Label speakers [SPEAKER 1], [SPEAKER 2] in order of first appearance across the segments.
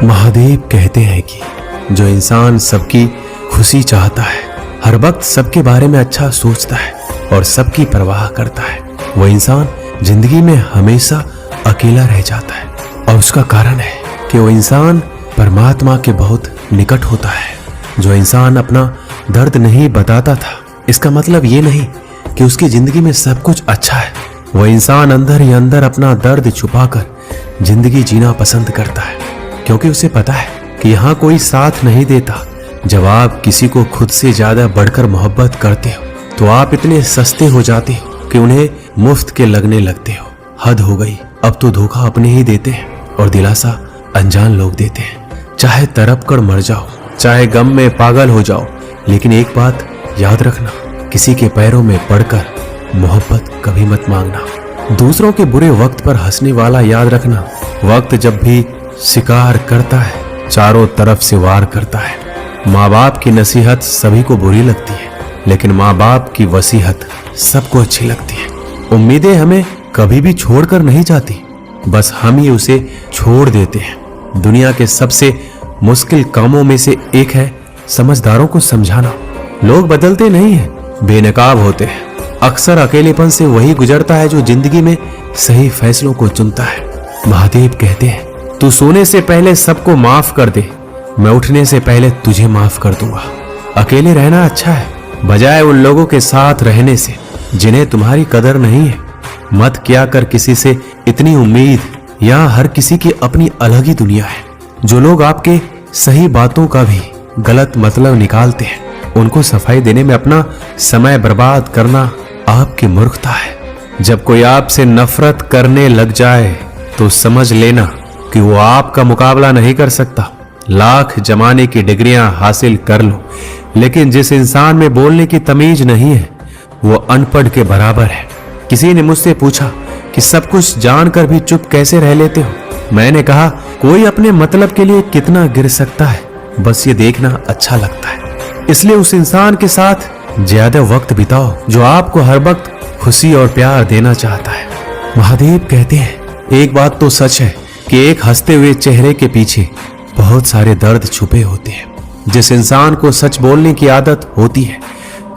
[SPEAKER 1] महादेव कहते हैं कि जो इंसान सबकी खुशी चाहता है, हर वक्त सबके बारे में अच्छा सोचता है और सबकी परवाह करता है, वो इंसान जिंदगी में हमेशा अकेला रह जाता है। और उसका कारण है कि वो इंसान परमात्मा के बहुत निकट होता है। जो इंसान अपना दर्द नहीं बताता था, इसका मतलब ये नहीं कि उसकी जिंदगी में सब कुछ अच्छा है। वो इंसान अंदर ही अंदर अपना दर्द छुपाकर जिंदगी जीना पसंद करता है, क्योंकि उसे पता है कि यहाँ कोई साथ नहीं देता। जब आप किसी को खुद से ज्यादा बढ़कर मोहब्बत करते हो तो आप इतने सस्ते हो जाते हो कि उन्हें मुफ्त के लगने लगते हो। हद हो गई, अब तो धोखा अपने ही देते हैं और दिलासा अनजान लोग देते हैं। चाहे तड़प कर मर जाओ, चाहे गम में पागल हो जाओ, लेकिन एक बात याद रखना, किसी के पैरों में पड़कर मोहब्बत कभी मत मांगना। दूसरों के बुरे वक्त पर हंसने वाला याद रखना, वक्त जब भी शिकार करता है चारों तरफ से वार करता है। माँ बाप की नसीहत सभी को बुरी लगती है, लेकिन माँ बाप की वसीहत सबको अच्छी लगती है। उम्मीदें हमें कभी भी छोड़कर नहीं जाती, बस हम ही उसे छोड़ देते हैं। दुनिया के सबसे मुश्किल कामों में से एक है समझदारों को समझाना। लोग बदलते नहीं हैं, बेनकाब होते हैं। अक्सर अकेलेपन से वही गुजरता है जो जिंदगी में सही फैसलों को चुनता है। महादेव कहते हैं, तू सोने से पहले सबको माफ कर दे, मैं उठने से पहले तुझे माफ कर दूंगा। अकेले रहना अच्छा है, बजाय उन लोगों के साथ रहने से जिन्हें तुम्हारी कदर नहीं है। मत क्या कर किसी से इतनी उम्मीद, यहाँ हर किसी की अपनी अलग ही दुनिया है। जो लोग आपके सही बातों का भी गलत मतलब निकालते हैं, उनको सफाई देने में अपना समय बर्बाद करना आपकी मूर्खता है। जब कोई आपसे नफरत करने लग जाए तो समझ लेना कि वो आपका मुकाबला नहीं कर सकता। लाख जमाने की डिग्रियां हासिल कर लो, लेकिन जिस इंसान में बोलने की तमीज नहीं है वो अनपढ़ के बराबर है। किसी ने मुझसे पूछा कि सब कुछ जानकर भी चुप कैसे रह लेते हो। मैंने कहा, कोई अपने मतलब के लिए कितना गिर सकता है, बस ये देखना अच्छा लगता है। इसलिए उस इंसान के साथ ज्यादा वक्त बिताओ जो आपको हर वक्त खुशी और प्यार देना चाहता है। महादेव कहते हैं, एक बात तो सच है कि एक हंसते हुए चेहरे के पीछे बहुत सारे दर्द छुपे होते हैं। जिस इंसान को सच बोलने की आदत होती है,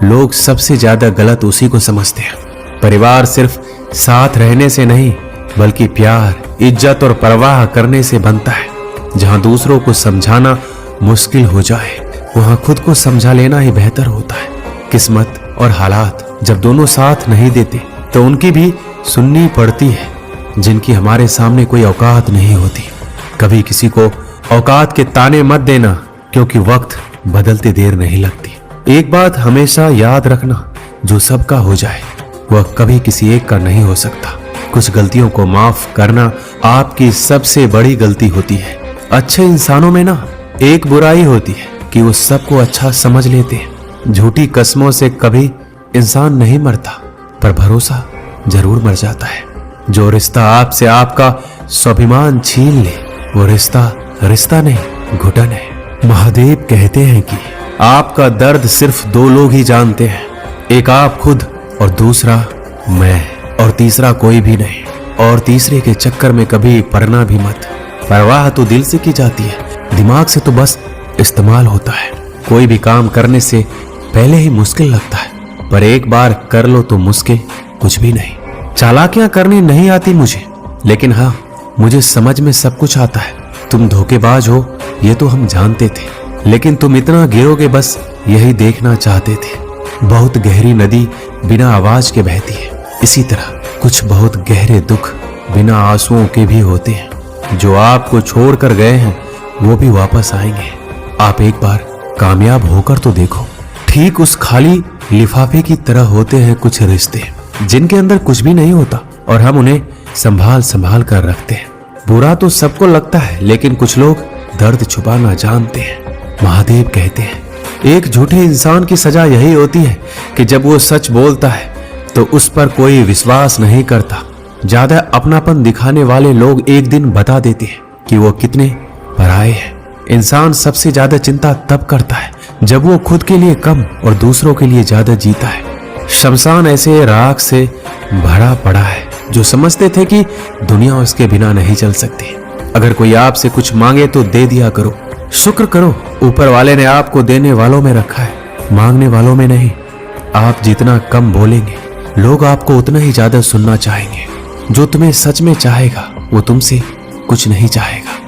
[SPEAKER 1] लोग सबसे ज्यादा गलत उसी को समझते हैं। परिवार सिर्फ साथ रहने से नहीं, बल्कि प्यार, इज्जत और परवाह करने से बनता है। जहां दूसरों को समझाना मुश्किल हो जाए, वहां खुद को समझा लेना ही बेहतर होता है। किस्मत और हालात जब दोनों साथ नहीं देते तो उनकी भी सुननी पड़ती है, जिनकी हमारे सामने कोई औकात नहीं होती। कभी किसी को औकात के ताने मत देना, क्योंकि वक्त बदलते देर नहीं लगती। एक बात हमेशा याद रखना, जो सबका हो जाए वह कभी किसी एक का नहीं हो सकता। कुछ गलतियों को माफ करना आपकी सबसे बड़ी गलती होती है। अच्छे इंसानों में ना एक बुराई होती है कि वो सबको अच्छा समझ लेते हैं। झूठी कसमों से कभी इंसान नहीं मरता, पर भरोसा जरूर मर जाता है। जो रिश्ता आपसे आपका स्वाभिमान छीन ले, वो रिश्ता रिश्ता नहीं, घुटन है। महादेव कहते हैं कि आपका दर्द सिर्फ दो लोग ही जानते हैं, एक आप खुद और दूसरा मैं, और तीसरा कोई भी नहीं। और तीसरे के चक्कर में कभी पड़ना भी मत। परवाह तो दिल से की जाती है, दिमाग से तो बस इस्तेमाल होता है। कोई भी काम करने से पहले ही मुश्किल लगता है, पर एक बार कर लो तो मुश्किल कुछ भी नहीं। चालाकियां करनी नहीं आती मुझे, लेकिन हाँ, मुझे समझ में सब कुछ आता है। तुम धोखेबाज हो ये तो हम जानते थे, लेकिन तुम इतना गिरोगे बस यही देखना चाहते थे। बहुत गहरी नदी बिना आवाज के बहती है, इसी तरह कुछ बहुत गहरे दुख बिना आंसुओं के भी होते हैं। जो आपको छोड़कर गए हैं वो भी वापस आएंगे। आप एक बार कामयाब होकर तो देखो। ठीक उस खाली लिफाफे की तरह होते हैं कुछ रिश्ते, जिनके अंदर कुछ भी नहीं होता और हम उन्हें संभाल संभाल कर रखते हैं। बुरा तो सबको लगता है, लेकिन कुछ लोग दर्द छुपाना जानते हैं। महादेव कहते हैं, एक झूठे इंसान की सजा यही होती है कि जब वो सच बोलता है तो उस पर कोई विश्वास नहीं करता। ज्यादा अपनापन दिखाने वाले लोग एक दिन बता देते हैं कि वो कितने पराये हैं। इंसान सबसे ज्यादा चिंता तब करता है जब वो खुद के लिए कम और दूसरों के लिए ज्यादा जीता है। शमशान ऐसे राख से भरा पड़ा है जो समझते थे कि दुनिया उसके बिना नहीं चल सकती। अगर कोई आपसे कुछ मांगे तो दे दिया करो। शुक्र करो, ऊपर वाले ने आपको देने वालों में रखा है, मांगने वालों में नहीं। आप जितना कम बोलेंगे, लोग आपको उतना ही ज्यादा सुनना चाहेंगे। जो तुम्हें सच में चाहेगा वो तुमसे कुछ नहीं चाहेगा।